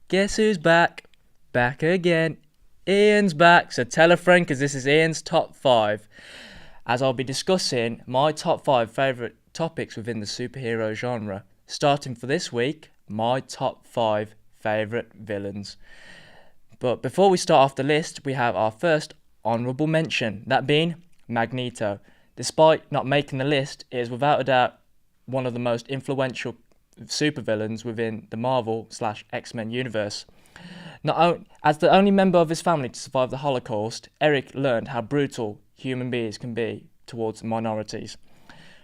Guess who's back? Back again. Ian's back, so tell a friend because this is Ian's top 5. As I'll be discussing my top 5 favourite topics within the superhero genre. Starting for this week, my top 5 favourite villains. But before we start off the list, we have our first honourable mention, that being Magneto. Despite not making the list, it is without a doubt one of the most influential supervillains within the Marvel/X-Men universe. As the only member of his family to survive the Holocaust, Eric learned how brutal human beings can be towards minorities.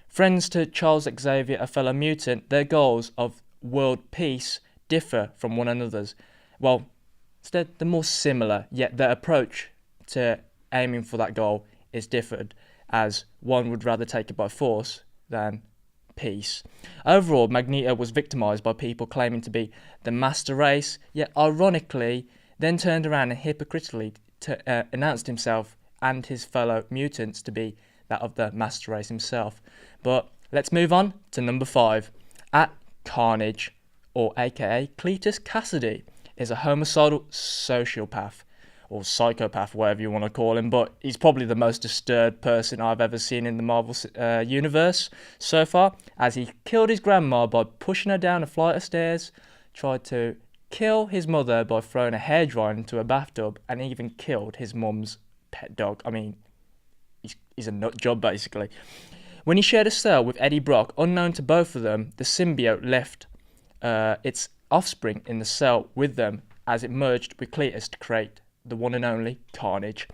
Friends to Charles Xavier, a fellow mutant, their goals of world peace differ from one another's. Well, instead, they're more similar, yet their approach to aiming for that goal is different, as one would rather take it by force than peace. Overall, Magneto was victimized by people claiming to be the master race, yet ironically then turned around and hypocritically announced himself and his fellow mutants to be that of the master race himself. But let's move on to number 5. At Carnage, or aka Cletus Cassidy, is a homicidal sociopath or psychopath, whatever you want to call him, but he's probably the most disturbed person I've ever seen in the Marvel universe so far, as he killed his grandma by pushing her down a flight of stairs, tried to kill his mother by throwing a hairdryer into a bathtub, and even killed his mum's pet dog. I mean, he's a nut job, basically. When he shared a cell with Eddie Brock, unknown to both of them, the symbiote left its offspring in the cell with them as it merged with Cletus to create the one and only Carnage.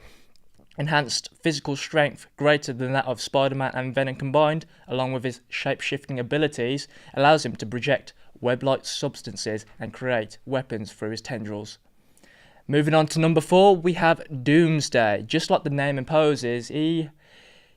Enhanced physical strength greater than that of Spider-Man and Venom combined, along with his shape-shifting abilities, allows him to project web-like substances and create weapons through his tendrils. Moving on to number 4, we have Doomsday. Just like the name imposes, he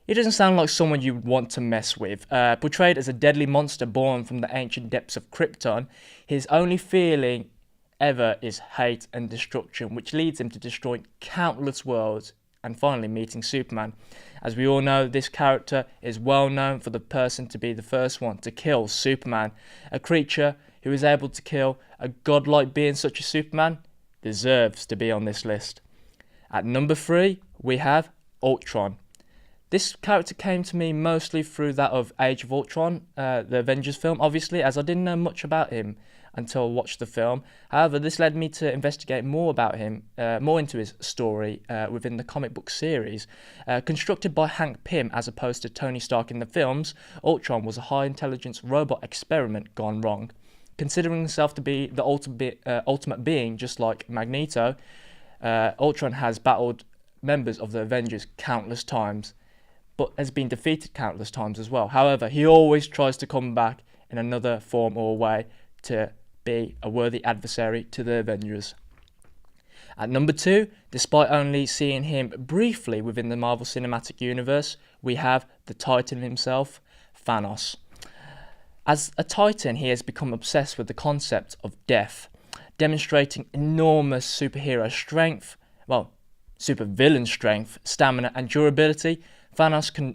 doesn't sound like someone you would want to mess with. Portrayed as a deadly monster born from the ancient depths of Krypton, his only feeling ever is hate and destruction, which leads him to destroying countless worlds and finally meeting Superman. As we all know, this character is well known for the person to be the first one to kill Superman. A creature who is able to kill a godlike being such as Superman deserves to be on this list. At number 3, we have Ultron. This character came to me mostly through that of Age of Ultron, the Avengers film, obviously, as I didn't know much about him until I watched the film. However, this led me to investigate more about him, more into his story within the comic book series. Constructed by Hank Pym as opposed to Tony Stark in the films, Ultron was a high-intelligence robot experiment gone wrong. Considering himself to be the ultimate being, just like Magneto, Ultron has battled members of the Avengers countless times, but has been defeated countless times as well. However, he always tries to come back in another form or way to be a worthy adversary to the Avengers. At number 2, despite only seeing him briefly within the Marvel Cinematic Universe, we have the Titan himself, Thanos. As a Titan, he has become obsessed with the concept of death, demonstrating enormous superhero strength, supervillain strength, stamina and durability. Thanos can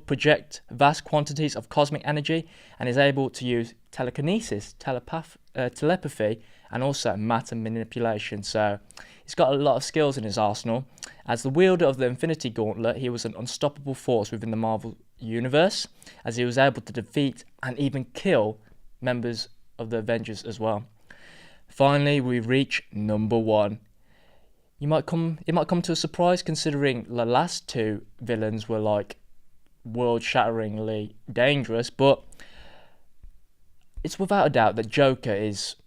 project vast quantities of cosmic energy and is able to use telekinesis, telepathy, and also matter manipulation. So he's got a lot of skills in his arsenal. As the wielder of the Infinity Gauntlet, he was an unstoppable force within the Marvel Universe, as he was able to defeat and even kill members of the Avengers as well. Finally, we reach number 1. It might come to a surprise, considering the last 2 villains were like world-shatteringly dangerous, but it's without a doubt that Joker is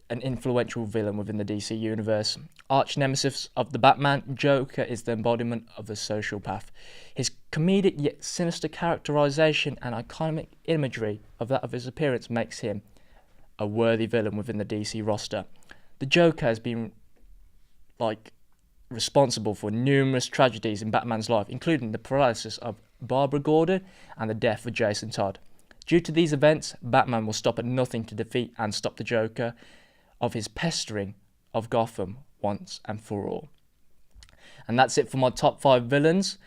an influential villain within the DC universe. Arch nemesis of the Batman, Joker is the embodiment of a sociopath. His comedic yet sinister characterization and iconic imagery of that of his appearance makes him a worthy villain within the DC roster. The Joker has been responsible for numerous tragedies in Batman's life, including the paralysis of Barbara Gordon and the death of Jason Todd. Due to these events, Batman will stop at nothing to defeat and stop the Joker of his pestering of Gotham once and for all. And that's it for my top 5 villains.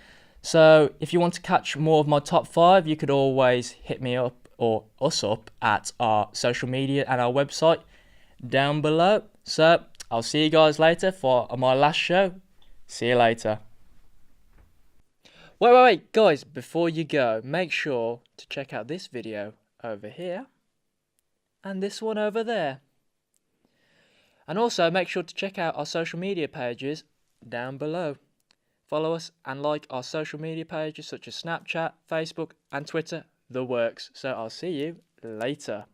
So if you want to catch more of my top 5, you could always hit me up or us up at our social media and our website down below. So, I'll see you guys later for my last show. See you later. Wait, guys, before you go, make sure to check out this video over here and this one over there. And also make sure to check out our social media pages down below. Follow us and like our social media pages such as Snapchat, Facebook and Twitter, the works. So I'll see you later.